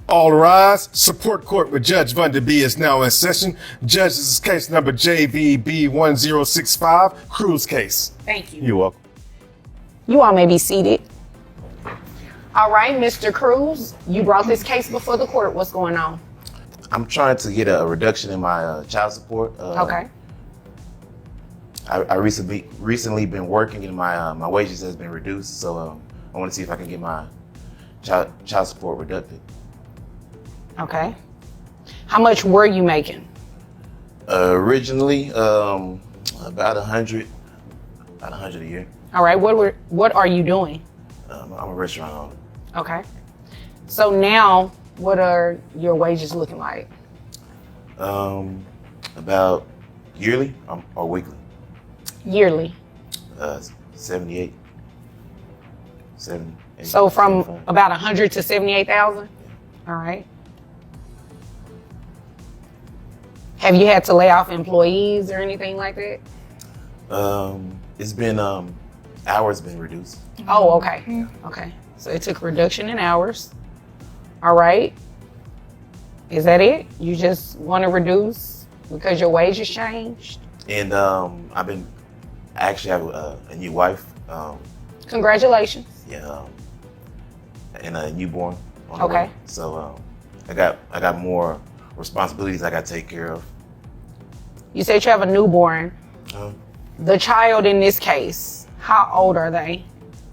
All rise. Support court with Judge Vunda B is now in session. Judge, this is case number JVB1065, Cruise case. Thank you. You're welcome. You all may be seated. All right, Mr. Cruz, you brought this case before the court. What's going on? I'm trying to get a reduction in my child support. Okay. I recently been working and my wages has been reduced, so I want to see if I can get my child support reducted. Okay. How much were you making? Originally, about 100 a year. All right. What are you doing? I'm a restaurant owner. Okay. So now, what are your wages looking like? About yearly or weekly. Yearly. 78. So from 75. about 100 to 78,000? All right. Have you had to lay off employees or anything like that? It's been hours been reduced. Oh, okay. Okay. So it took a reduction in hours. All right. Is that it? You just want to reduce because your wages changed? And I actually have a new wife. Congratulations. Yeah, and a newborn on the Okay. way. So I got more responsibilities I got to take care of. You said you have a newborn. Uh, The child in this case, how old are they?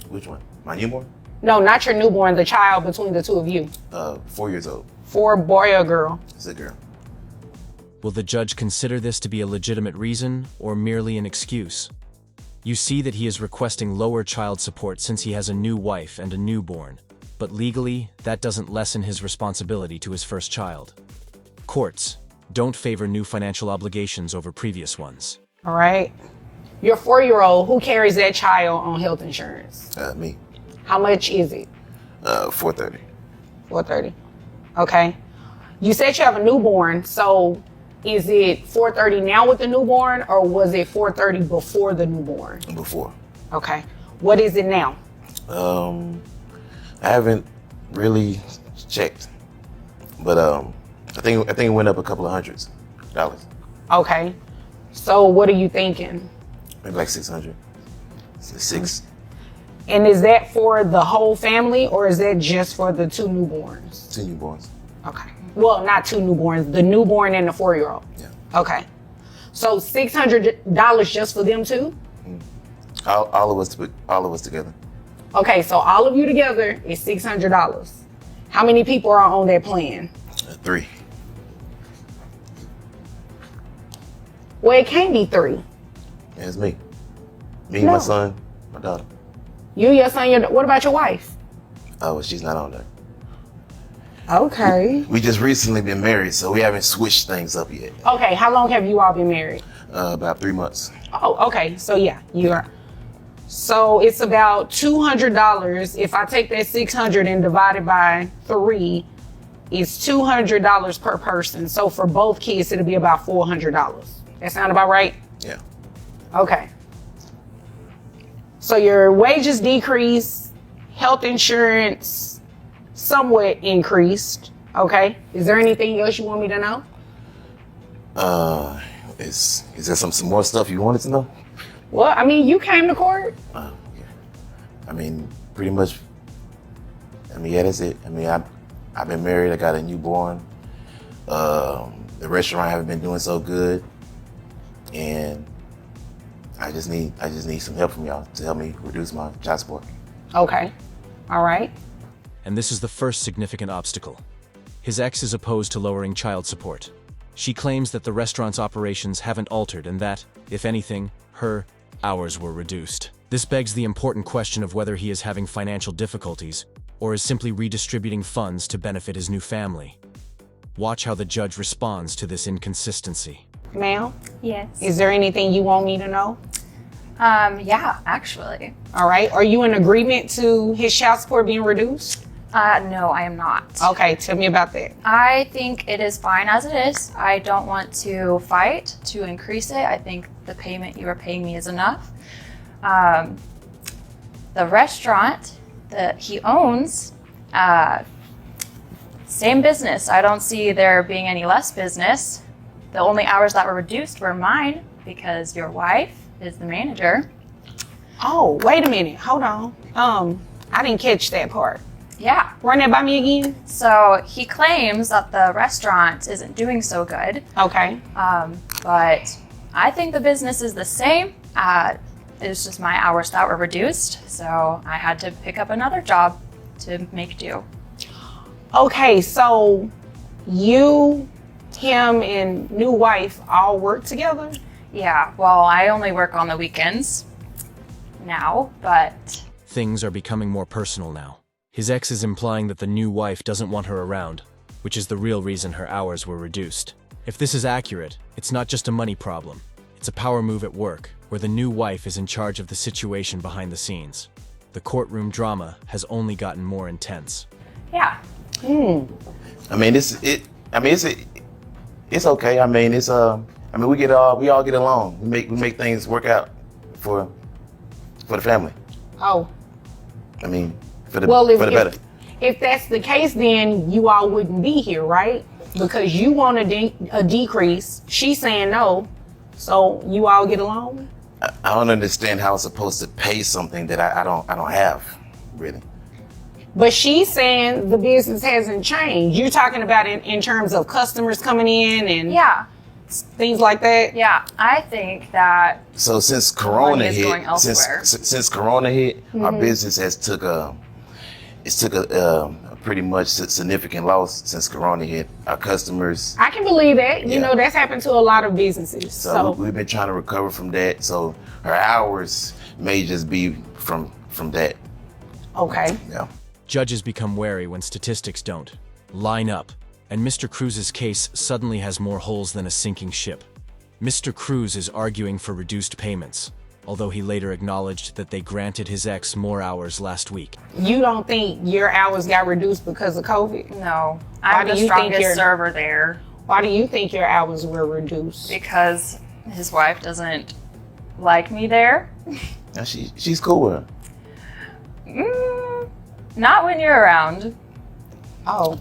Which one? My newborn? No, not your newborn, the child between the two of you. 4 years old. 4, boy or girl? It's a girl. Will the judge consider this to be a legitimate reason or merely an excuse? You see that he is requesting lower child support since he has a new wife and a newborn, but legally, that doesn't lessen his responsibility to his first child. Courts, don't favor new financial obligations over previous ones. All right. Your 4-year-old, who carries that child on health insurance? Me. How much is it? $430. $430. Okay. You said you have a newborn, so is it $430 now with the newborn, or was it $430 before the newborn? Before. Okay. What is it now? I haven't really checked, but I think it went up a couple of $100s. Okay. So what are you thinking? Maybe like 600. 6. And is that for the whole family, or is that just for the 2 newborns? 2 newborns. Okay. Well, not 2 newborns, the newborn and the 4-year-old. Yeah. Okay. So $600 just for them too? All of us together. Okay, so all of you together is $600. How many people are on that plan? 3. Well, it can't be 3. Yeah, it's me. Me, No. my son, my daughter. You, your son, what about your wife? Oh, she's not on there. Okay. We just recently been married, so we haven't switched things up yet. Okay, how long have you all been married? About 3 months. Oh, okay. So yeah, you are. So it's about $200. If I take that 600 and divide it by 3, it's $200 per person. So for both kids, it'll be about $400. That sound about right? Yeah. Okay. So your wages decreased, health insurance somewhat increased. Okay. Is there anything else you want me to know? Is there some more stuff you wanted to know? Well, I mean, you came to court. Yeah. I mean, pretty much. I mean, yeah, that's it. I mean, I've been married. I got a newborn. The restaurant haven't been doing so good, and I just need some help from y'all to help me reduce my child support. Okay. All right. And this is the first significant obstacle. His ex is opposed to lowering child support. She claims that the restaurant's operations haven't altered and that, if anything, her hours were reduced. This begs the important question of whether he is having financial difficulties or is simply redistributing funds to benefit his new family. Watch how the judge responds to this inconsistency. Ma'am, Yes. is there anything you want me to know? Yeah, actually. All right. Are you in agreement to his child support being reduced? No, I am not. Okay. Tell me about that. I think it is fine as it is. I don't want to fight to increase it. I think the payment you are paying me is enough. The restaurant that he owns Same business. I don't see there being any less business. The only hours that were reduced were mine because your wife is the manager. Oh, wait a minute. Hold on. I didn't catch that part. Yeah. Run that by me again. So he claims that the restaurant isn't doing so good. Okay. But I think the business is the same. It was just my hours that were reduced. So I had to pick up another job to make do. Okay, so you, him, and new wife all work together? Yeah, well, I only work on the weekends now, but Things are becoming more personal now. His ex is implying that the new wife doesn't want her around, which is the real reason her hours were reduced. If this is accurate, it's not just a money problem. It's a power move at work, where the new wife is in charge of the situation behind the scenes. The courtroom drama has only gotten more intense. yeah. I mean, it's okay. I mean, we all get along. We make things work out for the family. Oh, I mean, for the well, better. if that's the case, then you all wouldn't be here, right? Because you want a decrease. She's saying no. So you all get along? I don't understand how I'm supposed to pay something that I don't have, really. But she's saying the business hasn't changed. You're talking about in terms of customers coming in and Yeah. things like that? Yeah. I think that So since Corona Money is going hit, elsewhere. since Corona hit, our business has took a pretty much significant loss since Corona hit. Our customers. I can believe that. You Yeah. know, that's happened to a lot of businesses. So we've been trying to recover from that. So her hours may just be from that. Okay. Yeah. Judges become wary when statistics don't line up, and Mr. Cruz's case suddenly has more holes than a sinking ship. Mr. Cruz is arguing for reduced payments, although he later acknowledged that they granted his ex more hours last week. You don't think your hours got reduced because of COVID? no, Why I'm do the you think you're- strongest server there Why do you think your hours were reduced? because his wife doesn't like me there. Now she's cool with her. Not when you're around. Oh,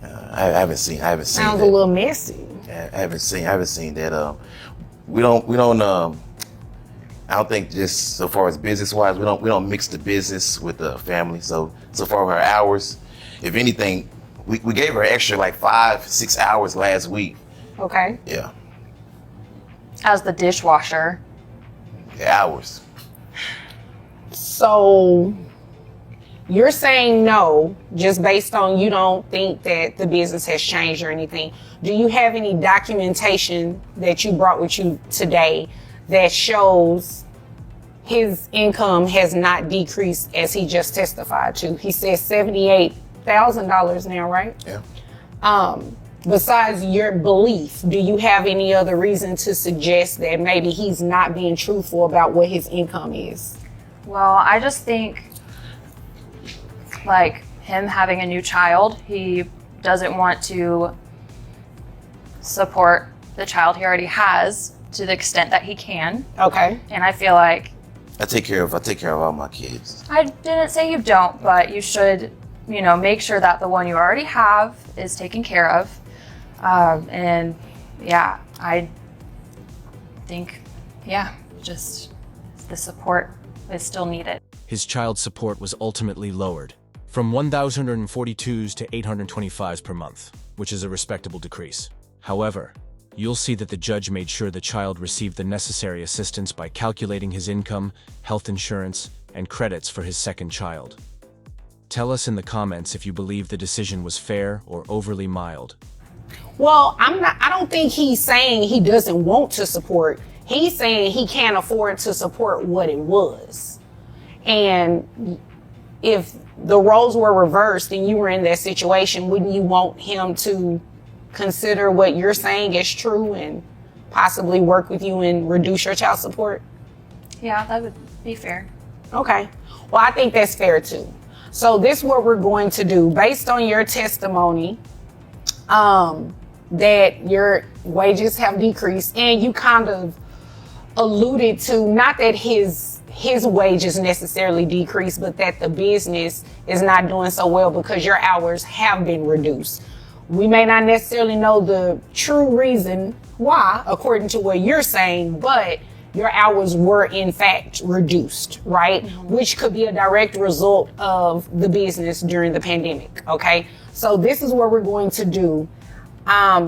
I haven't seen sounds that. a little messy. I haven't seen that. We don't. I don't think just so far as business wise, we don't mix the business with the family. So far her hours, if anything, we gave her extra like 5-6 hours last week. Okay. Yeah, As the dishwasher. the hours. So you're saying no, just based on you don't think that the business has changed or anything. Do you have any documentation that you brought with you today that shows his income has not decreased as he just testified to? He says $78,000 now, right? Yeah. Besides your belief, do you have any other reason to suggest that maybe he's not being truthful about what his income is? Well, I just think, like, him having a new child, he doesn't want to support the child he already has to the extent that he can. Okay. And I feel like, I take care of all my kids. I didn't say you don't, but you should, make sure that the one you already have is taken care of. And yeah, I think, just the support is still needed. His child support was ultimately lowered from 1,042s to 825s per month, which is a respectable decrease. However, you'll see that the judge made sure the child received the necessary assistance by calculating his income, health insurance, and credits for his second child. Tell us in the comments if you believe the decision was fair or overly mild. Well, I don't think he's saying he doesn't want to support. He's saying he can't afford to support what it was. And if the roles were reversed and you were in that situation, wouldn't you want him to consider what you're saying is true and possibly work with you and reduce your child support? Yeah, that would be fair. Okay. Well, I think that's fair too. So this is what we're going to do. Based on your testimony, that your wages have decreased, and you kind of alluded to, not that his his wages necessarily decrease, but that the business is not doing so well because your hours have been reduced. We may not necessarily know the true reason why, according to what you're saying, but your hours were in fact reduced, right? Which could be a direct result of the business during the pandemic, okay? So this is what we're going to do.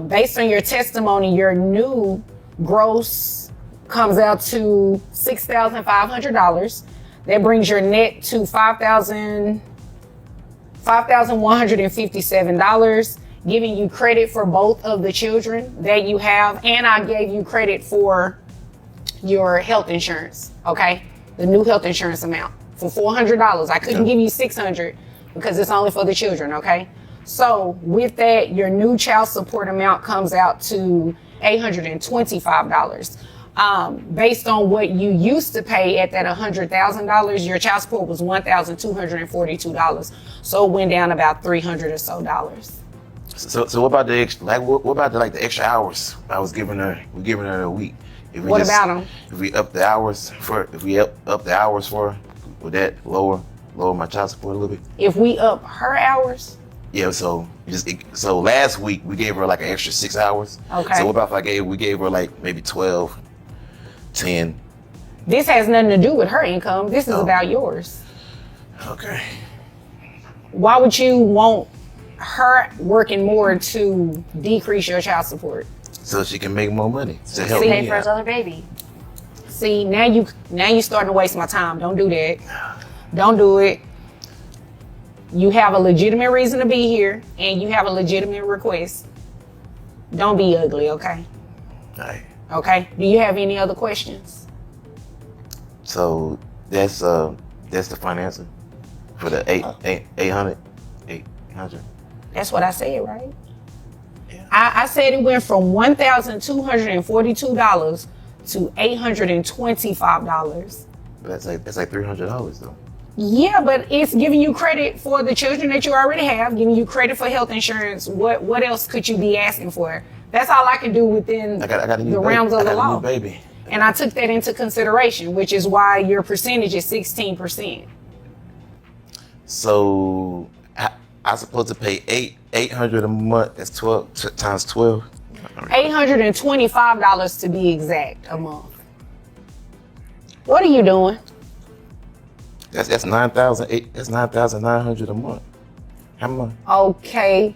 Based on your testimony, your new gross comes out to $6,500. That brings your net to $5,157, giving you credit for both of the children that you have. And I gave you credit for your health insurance, okay? The new health insurance amount for $400. I couldn't give you $600 because it's only for the children, okay? So with that, your new child support amount comes out to $825. Based on what you used to pay at that $100,000, your child support was $1,242. So it went down about $300 or so dollars. So what about the extra, what about the extra hours I was giving her? We're giving her a week. If we What about them? If we up the hours for her, would that lower my child support a little bit? If we up her hours? Yeah, so last week we gave her like an extra 6 hours. Okay. So what about if we gave her like maybe 12, 10? This has nothing to do with her income. This is about yours. Okay. Why would you want her working more to decrease your child support? So she can make more money to help Pay me for his out. other baby. See, now you starting to waste my time. Don't do that. Don't do it. You have a legitimate reason to be here, and you have a legitimate request. Don't be ugly, okay? All right. Okay. Do you have any other questions? So that's the financing for the 800. That's what I said, right? Yeah. I said it went from $1,242 to $825. That's like $300 though. Yeah, but it's giving you credit for the children that you already have, giving you credit for health insurance. What else could you be asking for? That's all I can do within I got a new the baby. realms of the law. A new baby. And I took that into consideration, which is why your percentage is 16%. So I supposed to pay $800 a month. That's 12 times 12. $825 to be exact a month. What are you doing? That's 9,000. That's 9,900 a month. How much? Okay,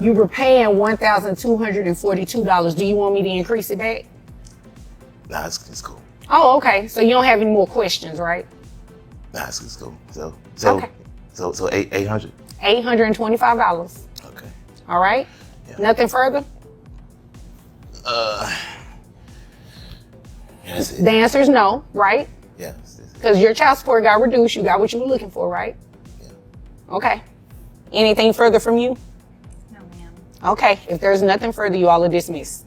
you were paying $1,242. Do you want me to increase it back? Nah, it's cool. Oh, okay. So you don't have any more questions, right? Nah, it's cool. So Okay. 800. $825. Okay. All right. Yeah. Nothing further? That's it. The answer is no, right? Yeah. That's it. Because your child support got reduced. You got what you were looking for, right? Yeah. Okay. Anything further from you? No, ma'am. Okay. If there's nothing further, you all are dismissed.